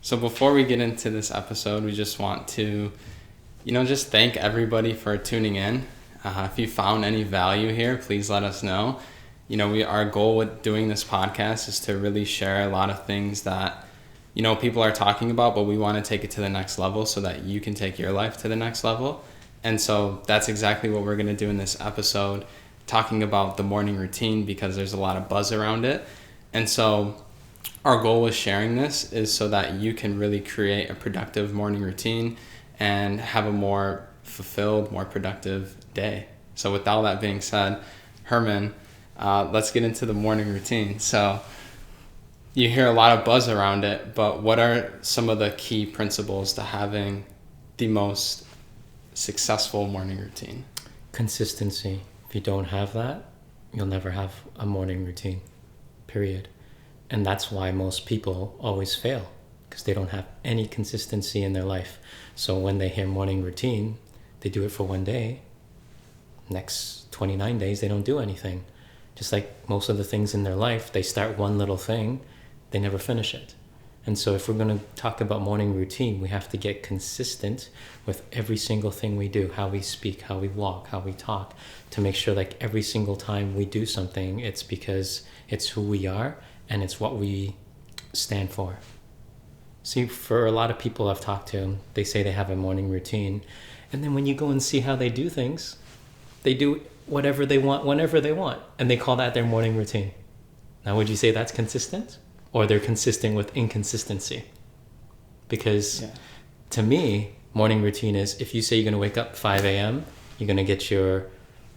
So before we get into this episode, we just want to, just thank everybody for tuning in. If you found any value here, please let us know. Our goal with doing this podcast is to really share a lot of things that, people are talking about, but we want to take it to the next level so that you can take your life to the next level. And so that's exactly what we're going to do in this episode, talking about the morning routine because there's a lot of buzz around it. And so our goal with sharing this is so that you can really create a productive morning routine and have a more fulfilled, more productive day. So with all that being said, Herman, let's get into the morning routine. So you hear a lot of buzz around it, but what are some of the key principles to having the most successful morning routine? Consistency. If you don't have that, you'll never have a morning routine, period. And that's why most people always fail, because they don't have any consistency in their life. So when they hear morning routine, they do it for one day. Next 29 days, they don't do anything. Just like most of the things in their life, they start one little thing, they never finish it. And so if we're going to talk about morning routine, we have to get consistent with every single thing we do, how we speak, how we walk, how we talk, to make sure like every single time we do something, it's because it's who we are and it's what we stand for. See, for a lot of people I've talked to, they say they have a morning routine. And then when you go and see how they do things, they do whatever they want, whenever they want. And they call that their morning routine. Now, would you say that's consistent? Or they're consistent with inconsistency? Because to me, morning routine is if you say you're going to wake up 5 a.m., you're going to get your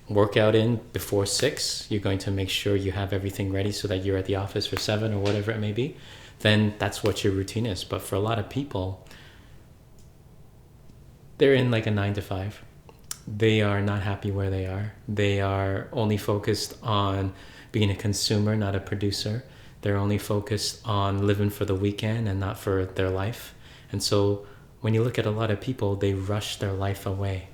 workout in before 6, you're going to make sure you have everything ready so that you're at the office for 7 or whatever it may be, then that's what your routine is. But for a lot of people, they're in like a 9 to 5. They are not happy where they are. They are only focused on being a consumer, not a producer. They're only focused on living for the weekend and not for their life. And so when you look at a lot of people, they rush their life away.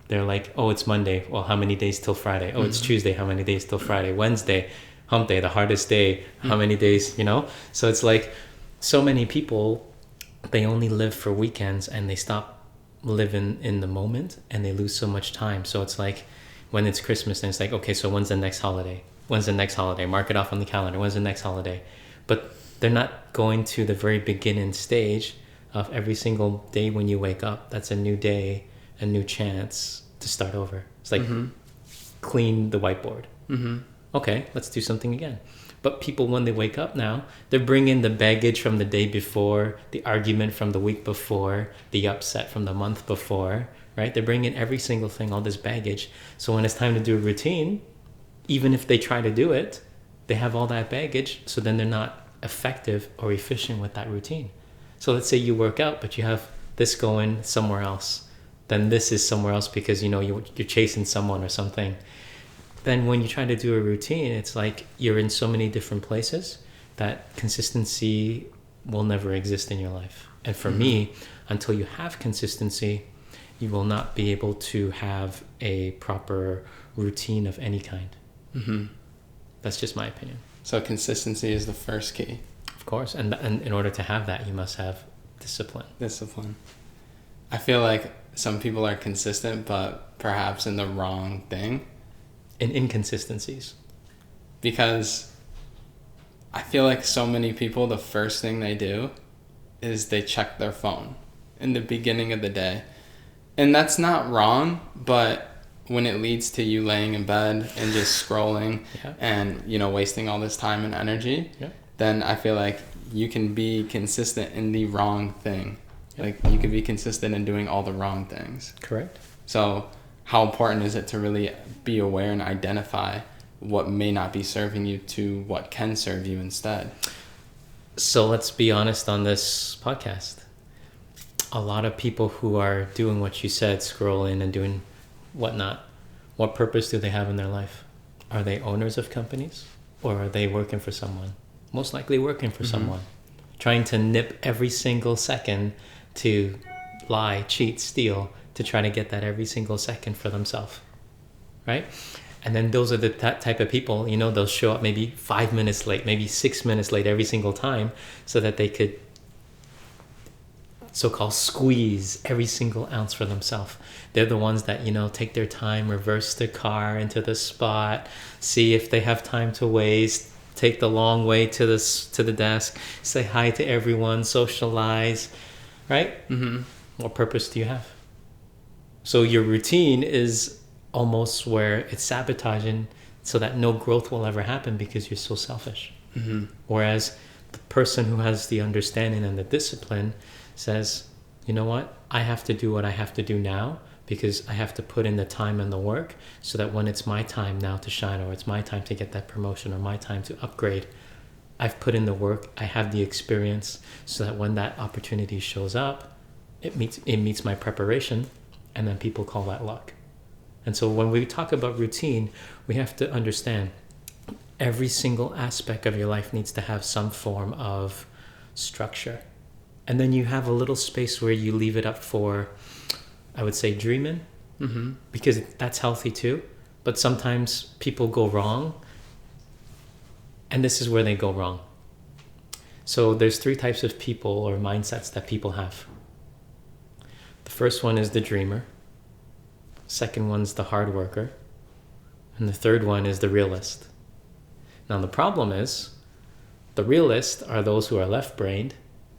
They're like, oh, it's Monday. Well, how many days till Friday? Oh, it's Tuesday. How many days till Friday? Wednesday, hump day, the hardest day. How many days, So it's like so many people, they only live for weekends and they stop living in the moment and they lose so much time. So it's like when it's Christmas and it's like, okay, so when's the next holiday? When's the next holiday? Mark it off on the calendar. When's the next holiday? But they're not going to the very beginning stage of every single day when you wake up. That's a new day, a new chance to start over. It's like clean the whiteboard. Okay, let's do something again. But people, when they wake up now, they're bringing the baggage from the day before, the argument from the week before, the upset from the month before, right? They're bringing every single thing, all this baggage. So when it's time to do a routine, even if they try to do it, they have all that baggage. So then they're not effective or efficient with that routine. So let's say you work out, but you have this going somewhere else. Then this is somewhere else because, you're chasing someone or something. Then when you try to do a routine, it's like you're in so many different places that consistency will never exist in your life. And for me, until you have consistency, you will not be able to have a proper routine of any kind. That's just my opinion. So consistency is the first key. Of course. And in order to have that, you must have discipline. I feel like some people are consistent, but perhaps in the wrong thing. In inconsistencies. Because I feel like so many people, the first thing they do is they check their phone in the beginning of the day. And that's not wrong, but when it leads to you laying in bed and just scrolling and, wasting all this time and energy, then I feel like you can be consistent in the wrong thing. Like you could be consistent in doing all the wrong things. Correct. So how important is it to really be aware and identify what may not be serving you to what can serve you instead? So let's be honest on this podcast. A lot of people who are doing what you said, scrolling and doing whatnot, what purpose do they have in their life? Are they owners of companies or are they working for someone? Most likely working for someone, trying to nip every single second to lie, cheat, steal, to try to get that every single second for themselves, right? And then those are the type of people, they'll show up maybe 5 minutes late, maybe 6 minutes late every single time so that they could so-called squeeze every single ounce for themselves. They're the ones that, take their time, reverse the car into the spot, see if they have time to waste, take the long way to the desk, say hi to everyone, socialize, right? Mm-hmm. What purpose do you have? So your routine is almost where it's sabotaging so that no growth will ever happen because you're so selfish. Mm-hmm. Whereas the person who has the understanding and the discipline says, you know what? I have to do what I have to do now because I have to put in the time and the work so that when it's my time now to shine, or it's my time to get that promotion, or my time to upgrade, I've put in the work, I have the experience, so that when that opportunity shows up, it meets my preparation, and then people call that luck. And so when we talk about routine, we have to understand every single aspect of your life needs to have some form of structure. And then you have a little space where you leave it up for, I would say, dreaming, Mm-hmm. because that's healthy too. But sometimes people go wrong, and this is where they go wrong. So there's 3 types of people or mindsets that people have. The first one is the dreamer. Second one's the hard worker. And the third one is the realist. Now the problem is, the realists are those who are left-brained.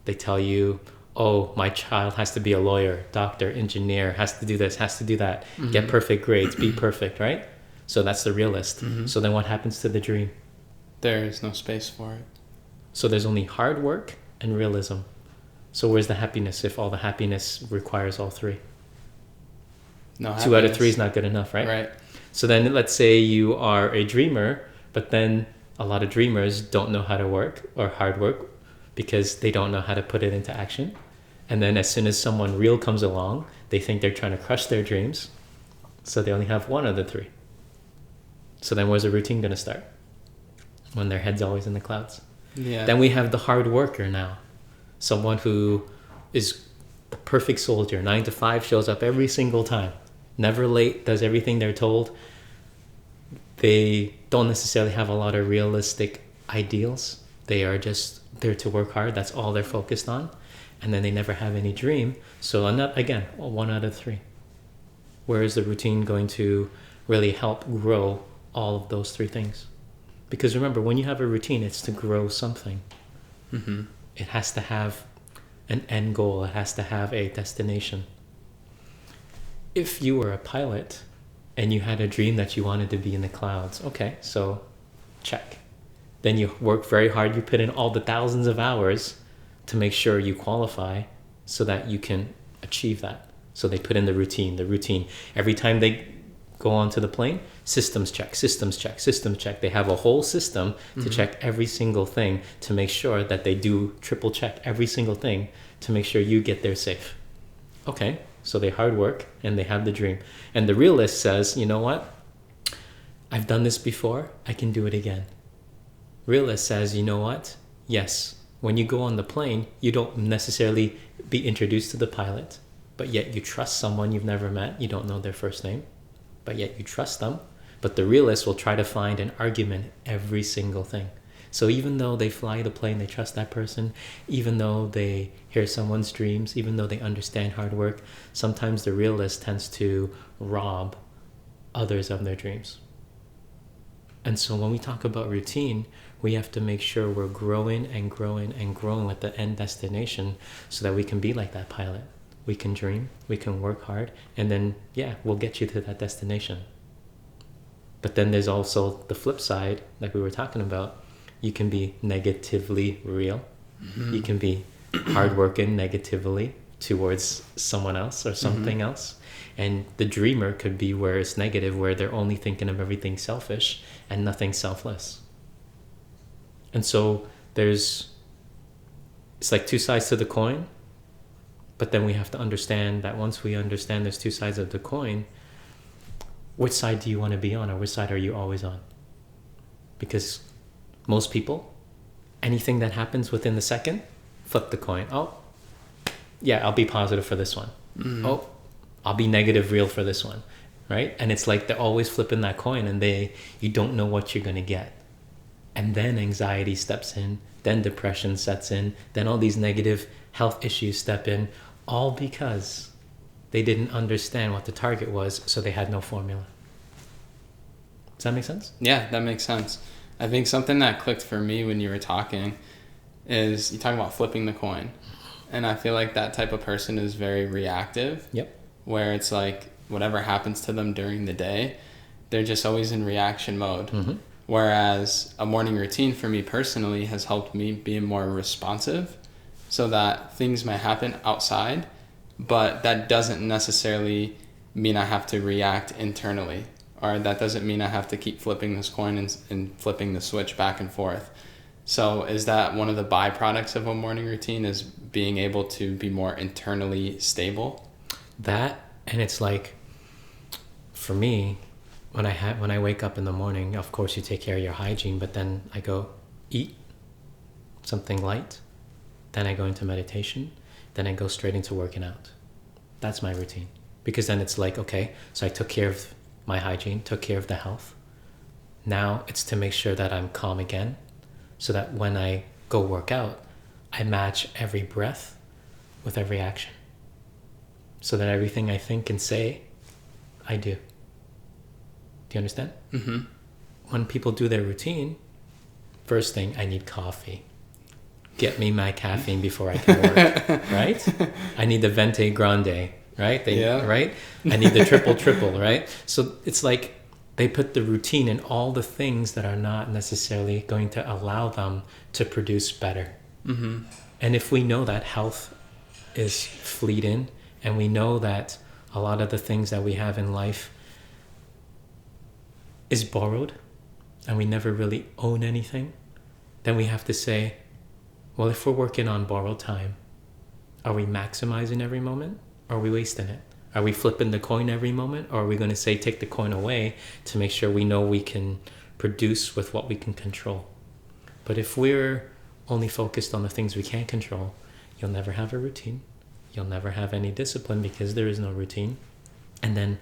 They tell you, oh, my child has to be a lawyer, doctor, engineer, has to do this, has to do that, Mm-hmm. get perfect grades, be perfect, right? So that's the realist. Mm-hmm. So then what happens to the dream? There is no space for it. So there's only hard work and realism. So where's the happiness if all the happiness requires all 3? No 2 out of happiness. 3 is not good enough, right? Right. So then let's say you are a dreamer, but then a lot of dreamers don't know how to work or hard work because they don't know how to put it into action. And then as soon as someone real comes along, they think they're trying to crush their dreams. So they only have 1 of the 3. So then where's the routine going to start? When their head's always in the clouds. Yeah. Then we have the hard worker now. Someone who is the perfect soldier, 9 to 5, shows up every single time. Never late, does everything they're told. They don't necessarily have a lot of realistic ideals. They are just there to work hard. That's all they're focused on. And then they never have any dream. So again, 1 out of 3. Where is the routine going to really help grow all of those 3 things? Because remember, when you have a routine, it's to grow something. Mm-hmm. It has to have an end goal. It has to have a destination. If you were a pilot and you had a dream that you wanted to be in the clouds, okay, so check. Then you work very hard. You put in all the thousands of hours to make sure you qualify so that you can achieve that. So they put in the routine. Every time they go onto the plane, systems check. They have a whole system to Mm-hmm. check every single thing to make sure that they do triple check every single thing to make sure you get there safe. Okay, so they hard work and they have the dream. And the realist says, you know what? I've done this before. I can do it again. Realist says, you know what? Yes, when you go on the plane, you don't necessarily be introduced to the pilot, but yet you trust someone you've never met. You don't know their first name, but yet you trust them. But the realist will try to find an argument in every single thing. So even though they fly the plane, they trust that person. Even though they hear someone's dreams, even though they understand hard work, sometimes the realist tends to rob others of their dreams. And so when we talk about routine, we have to make sure we're growing and growing and growing with the end destination so that we can be like that pilot. We can dream, we can work hard, and then, yeah, we'll get you to that destination. But then there's also the flip side, like we were talking about. You can be negatively real. Mm-hmm. You can be hardworking negatively towards someone else or something else. And the dreamer could be where it's negative, where they're only thinking of everything selfish and nothing selfless. And so it's like 2 sides to the coin. But then we have to understand that once we understand there's 2 sides of the coin, which side do you want to be on, or which side are you always on? Because most people, anything that happens within the second, flip the coin. Oh, yeah, I'll be positive for this one. Mm-hmm. Oh, I'll be negative real for this one, right? And it's like they're always flipping that coin, and you don't know what you're going to get. And then anxiety steps in, then depression sets in, then all these negative health issues step in, all because they didn't understand what the target was, so they had no formula. Does that make sense? Yeah, that makes sense. I think something that clicked for me when you were talking is you talk about flipping the coin. And I feel like that type of person is very reactive. Yep. Where it's like whatever happens to them during the day, they're just always in reaction mode. Mm-hmm. Whereas a morning routine for me personally has helped me be more responsive so that things might happen outside, but that doesn't necessarily mean I have to react internally, or that doesn't mean I have to keep flipping this coin and flipping the switch back and forth. So is that one of the byproducts of a morning routine, is being able to be more internally stable? That, and it's like, for me, when I wake up in the morning, of course you take care of your hygiene, but then I go eat something light, then I go into meditation, then I go straight into working out. That's my routine. Because then it's like, okay, so I took care of my hygiene, took care of the health. Now it's to make sure that I'm calm again, so that when I go work out, I match every breath with every action. So that everything I think and say, I do. Do you understand? Mm-hmm. When people do their routine, first thing, I need coffee. Get me my caffeine before I can work, right? I need the Venti Grande, right? Right? I need the triple, right? So it's like they put the routine in all the things that are not necessarily going to allow them to produce better. Mm-hmm. And if we know that health is fleeting, and we know that a lot of the things that we have in life is borrowed, and we never really own anything, then we have to say, well, if we're working on borrowed time, are we maximizing every moment, or are we wasting it? Are we flipping the coin every moment, or are we going to say take the coin away to make sure we know we can produce with what we can control? But if we're only focused on the things we can't control, you'll never have a routine. You'll never have any discipline because there is no routine. And then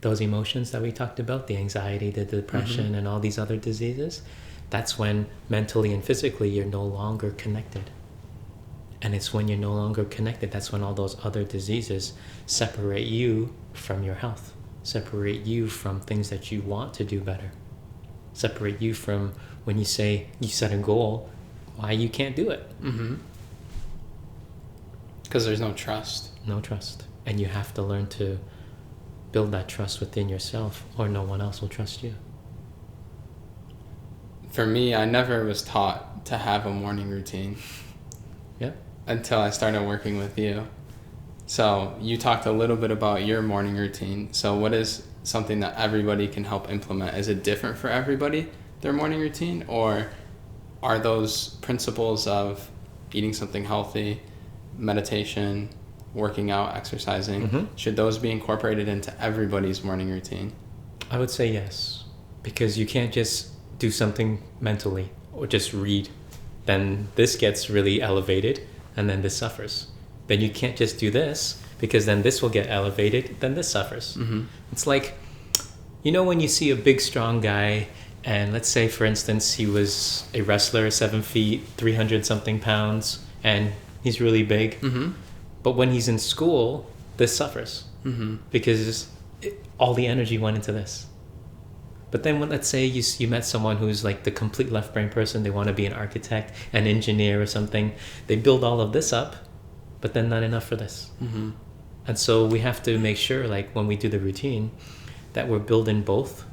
those emotions that we talked about, the anxiety, the depression, mm-hmm. and all these other diseases, that's when mentally and physically you're no longer connected. And it's when you're no longer connected, that's when all those other diseases separate you from your health, separate you from things that you want to do better, separate you from when you say you set a goal, why you can't do it. Mm-hmm. Because there's no trust. No trust. And you have to learn to build that trust within yourself, or no one else will trust you. For me, I never was taught to have a morning routine. Yeah. Until I started working with you. So you talked a little bit about your morning routine. So what is something that everybody can help implement? Is it different for everybody, their morning routine? Or are those principles of eating something healthy, meditation, working out, exercising, mm-hmm. should those be incorporated into everybody's morning routine? I would say yes. Because you can't just do something mentally or just read. Then this gets really elevated and then this suffers. Then you can't just do this because then this will get elevated, then this suffers. Mm-hmm. It's like, you know, when you see a big strong guy, and let's say for instance he was a wrestler, 7 feet, 300 something pounds, and he's really big. Mm-hmm. But when he's in school, this suffers. Mm-hmm. Because all the energy went into this. But then when, let's say you met someone who's like the complete left brain person, they want to be an architect, an engineer or something, they build all of this up, but then not enough for this. Mm-hmm. And so we have to make sure, like when we do the routine, that we're building both,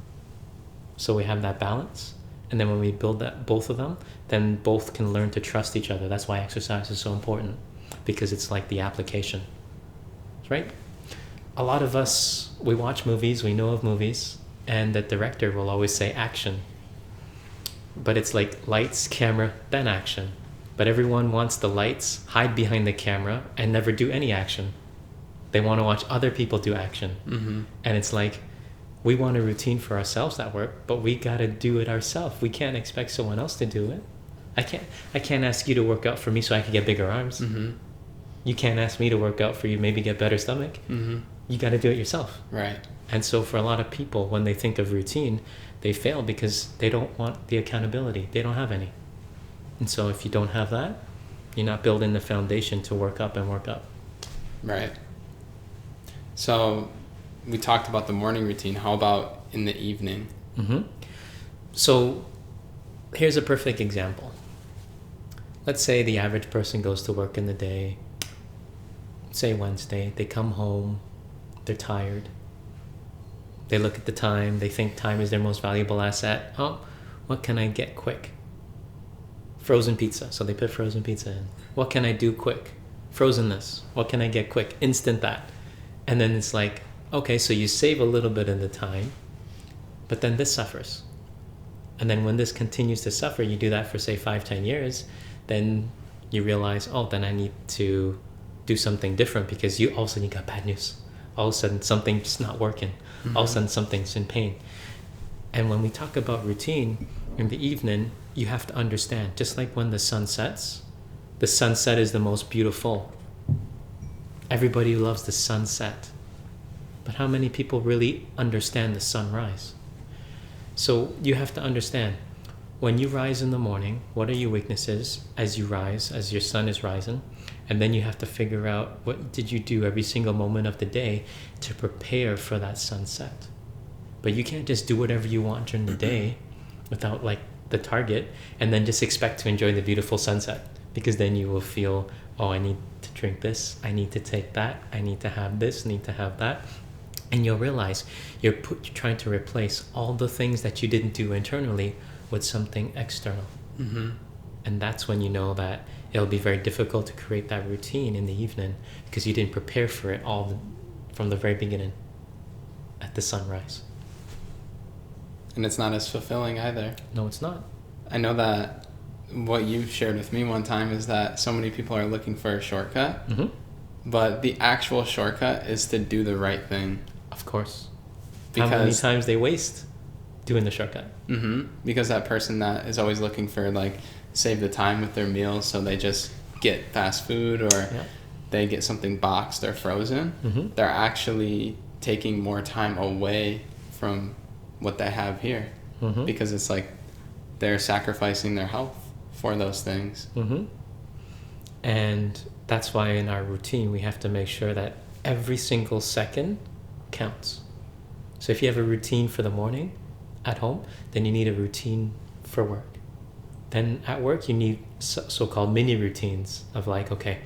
so we have that balance. And then when we build that, both of them, then both can learn to trust each other. That's why exercise is so important, because it's like the application, right? A lot of us, we watch movies, we know of movies, and the director will always say action. But it's like lights, camera, then action. But everyone wants the lights, hide behind the camera, and never do any action. They want to watch other people do action. Mm-hmm. And it's like, we want a routine for ourselves that work, but we got to do it ourselves. We can't expect someone else to do it. I can't ask you to work out for me so I can get bigger arms. Mm-hmm. You can't ask me to work out for you, maybe get better stomach. Mm-hmm. You got to do it yourself. Right. And so for a lot of people, when they think of routine, they fail because they don't want the accountability. They don't have any. And so if you don't have that, You're not building the foundation to work up and work up. Right. So we talked about the morning routine. How about in the evening? Mm-hmm. So here's a perfect example. Let's say the average person goes to work in the day, say Wednesday, they come home, they're tired. They look at the time, they think time is their most valuable asset. Oh, what can I get quick? Frozen pizza. So they put frozen pizza in. What can I do quick? Frozen this. What can I get quick? Instant that. And then it's like, okay, so you save a little bit of the time, but then this suffers. And then when this continues to suffer, you do that for say 5-10 years, then you realize, oh, then I need to do something different, because you all of a sudden you got bad news. All of a sudden something's not working. Mm-hmm. All of a sudden something's in pain. And when we talk about routine in the evening, you have to understand, just like when the sun sets, the sunset is the most beautiful. Everybody loves the sunset. But how many people really understand the sunrise? So you have to understand, when you rise in the morning, what are your weaknesses as you rise, as your sun is rising? And then you have to figure out, what did you do every single moment of the day to prepare for that sunset? But you can't just do whatever you want during the day without like the target, and then just expect to enjoy the beautiful sunset, because then you will feel, oh, I need to drink this, I need to take that, I need to have this, need to have that. And you'll realize you're trying to replace all the things that you didn't do internally with something external. Mm-hmm. And that's when you know that it'll be very difficult to create that routine in the evening, because you didn't prepare for it from the very beginning at the sunrise. And it's not as fulfilling either. No, it's not. I know that what you shared with me one time is that so many people are looking for a shortcut, mm-hmm. but the actual shortcut is to do the right thing. Of course. Because how many times they waste doing the shortcut? Mm-hmm. Because that person that is always looking for like save the time with their meals, so they just get fast food or they get something boxed or frozen, mm-hmm. they're actually taking more time away from what they have here, mm-hmm. because it's like they're sacrificing their health for those things. Mm-hmm. And that's why in our routine we have to make sure that every single second counts. So if you have a routine for the morning at home, then you need a routine for work. Then at work you need so-called mini routines of like, okay,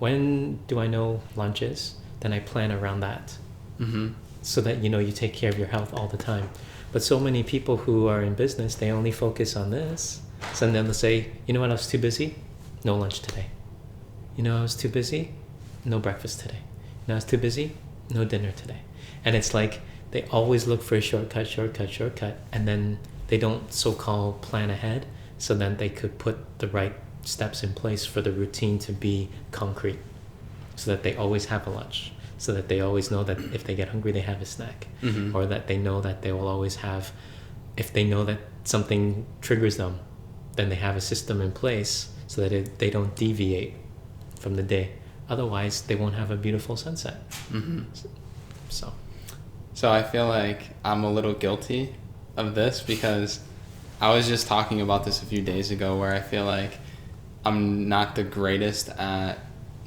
when do I know lunch is? Then I plan around that, mm-hmm. so that you take care of your health all the time. But so many people who are in business, they only focus on this. So then they'll say, you know what, I was too busy? No lunch today. You know, I was too busy? No breakfast today. You know, I was too busy? No dinner today. And it's like they always look for a shortcut, and then they don't so-called plan ahead, so then they could put the right steps in place for the routine to be concrete, so that they always have a lunch, so that they always know that if they get hungry, they have a snack, mm-hmm. or that they know that they will always have, if they know that something triggers them, then they have a system in place so that they don't deviate from the day. Otherwise, they won't have a beautiful sunset. Mm-hmm. So I feel like I'm a little guilty of this, because I was just talking about this a few days ago, where I feel like I'm not the greatest at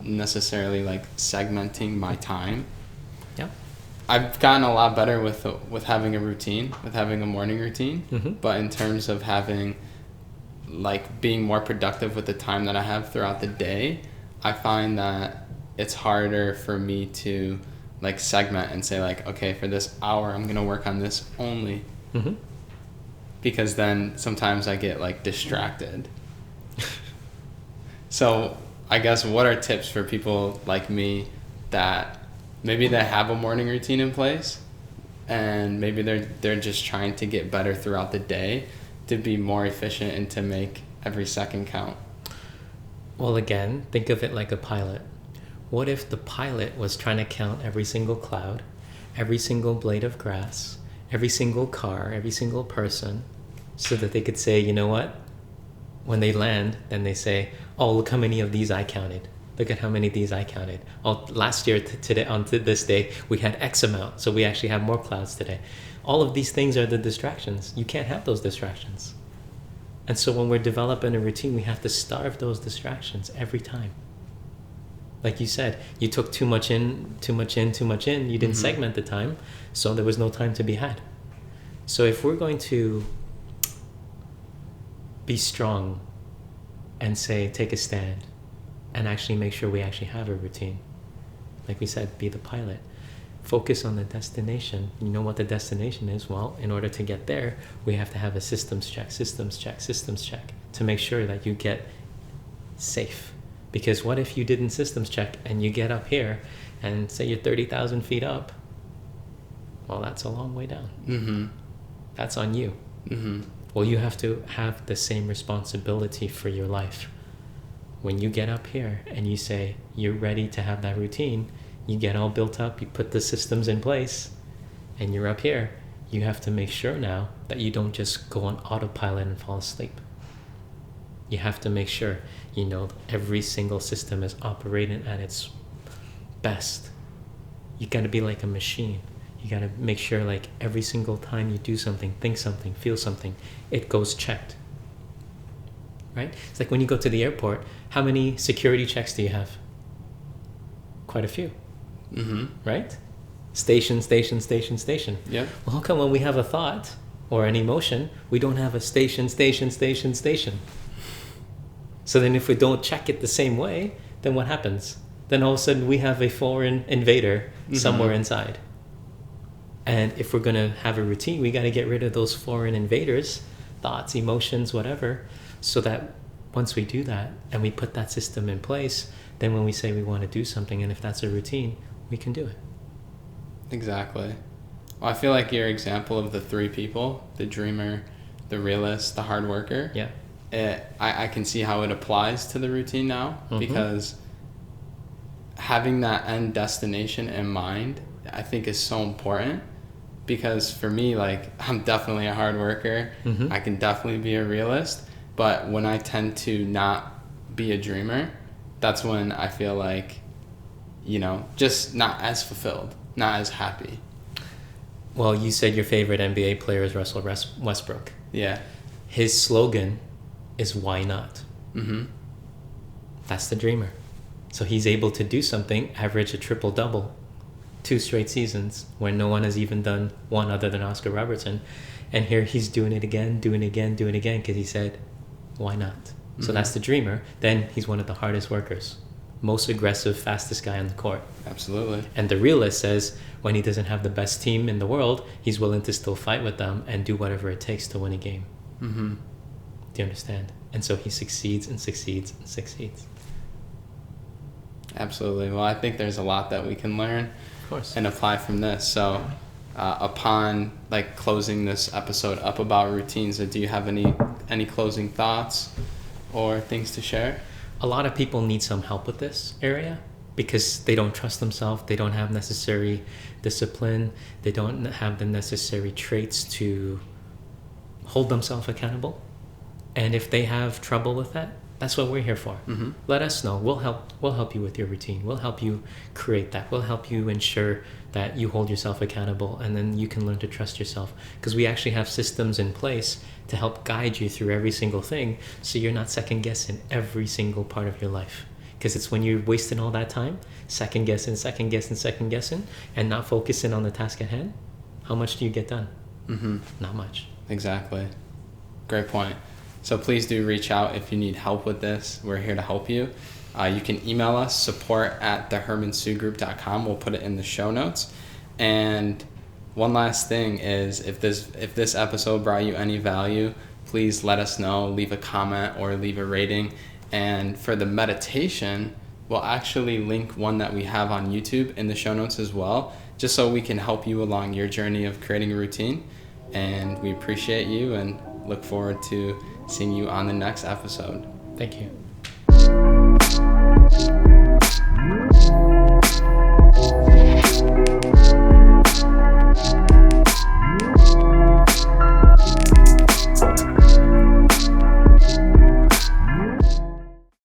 necessarily like segmenting my time. Yeah. I've gotten a lot better with having a routine, with having a morning routine, mm-hmm. but in terms of having like being more productive with the time that I have throughout the day, I find that it's harder for me to like segment and say like, okay, for this hour I'm gonna work on this only, mm-hmm. because then sometimes I get like distracted. So I guess what are tips for people like me that maybe they have a morning routine in place, and maybe they're just trying to get better throughout the day to be more efficient and to make every second count? Well, again, think of it like a pilot. What if the pilot was trying to count every single cloud, every single blade of grass, every single car, every single person, so that they could say, you know what? When they land, then they say, oh, look how many of these I counted. Look at how many of these I counted. Oh, last year today on this day, we had X amount, so we actually have more clouds today. All of these things are the distractions. You can't have those distractions. And so when we're developing a routine, we have to starve those distractions every time. Like you said, you took too much in, you didn't segment the time, so there was no time to be had. So if we're going to be strong and say, take a stand, and actually make sure we actually have a routine, like we said, be the pilot. Focus on the destination. You know what the destination is? Well, in order to get there, we have to have a systems check to make sure that you get safe. Because what if you didn't systems check and you get up here and say you're 30,000 feet up? Well, that's a long way down. Mm-hmm. That's on you. Mm-hmm. Well, you have to have the same responsibility for your life. When you get up here and you say you're ready to have that routine, you get all built up, you put the systems in place, and you're up here. You have to make sure now that you don't just go on autopilot and fall asleep. You have to make sure you know every single system is operating at its best. You got to be like a machine. You got to make sure like every single time you do something, think something, feel something, it goes checked. Right? It's like when you go to the airport, how many security checks do you have? Quite a few. Mm-hmm. Right? Station. Yep. Well, how come when we have a thought or an emotion, we don't have a station? So then if we don't check it the same way, then what happens? Then all of a sudden we have a foreign invader somewhere inside. And if we're going to have a routine, we got to get rid of those foreign invaders, thoughts, emotions, whatever, so that once we do that and we put that system in place, then when we say we want to do something, and if that's a routine, we can do it. Exactly. Well, I feel like your example of the three people, the dreamer, the realist, the hard worker, Yeah. I can see how it applies to the routine now, because having that end destination in mind, I think is so important. Because for me, like, I'm definitely a hard worker. I can definitely be a realist. But when I tend to not be a dreamer, that's when I feel like, you know, just not as fulfilled, not as happy. Well, you said your favorite NBA player is Russell Westbrook. Yeah. His slogan is why not? Mm-hmm. That's the dreamer. So he's able to do something, average a triple-double, 2 straight seasons when no one has even done one other than Oscar Robertson. And here he's doing it again, because he said, why not? So that's the dreamer. Then he's one of the hardest workers, most aggressive, fastest guy on the court. Absolutely. And the realist says when he doesn't have the best team in the world, he's willing to still fight with them and do whatever it takes to win a game. Mm-hmm. Do you understand? And so he succeeds. Absolutely. Well, I think there's a lot that we can learn, Of course. and apply from this. So upon like closing this episode up about routines, do you have any closing thoughts or things to share? A lot of people need some help with this area because they don't trust themselves. They don't have necessary discipline. They don't have the necessary traits to hold themselves accountable. And if they have trouble with that, that's what we're here for. Let us know. We'll help you with your routine. We'll help you create that. We'll help you ensure that you hold yourself accountable, and then you can learn to trust yourself, because we actually have systems in place to help guide you through every single thing, so you're not second guessing every single part of your life. Because it's when you're wasting all that time second guessing and not focusing on the task at hand, how much do you get done? Not much. Exactly. Great point. So please do reach out if you need help with this. We're here to help you. You can email us, support@thehermansuegroup.com. We'll put it in the show notes. And one last thing is, if this episode brought you any value, please let us know. Leave a comment or leave a rating. And for the meditation, we'll actually link one that we have on YouTube in the show notes as well, just so we can help you along your journey of creating a routine. And we appreciate you and look forward to seeing you on the next episode. Thank you.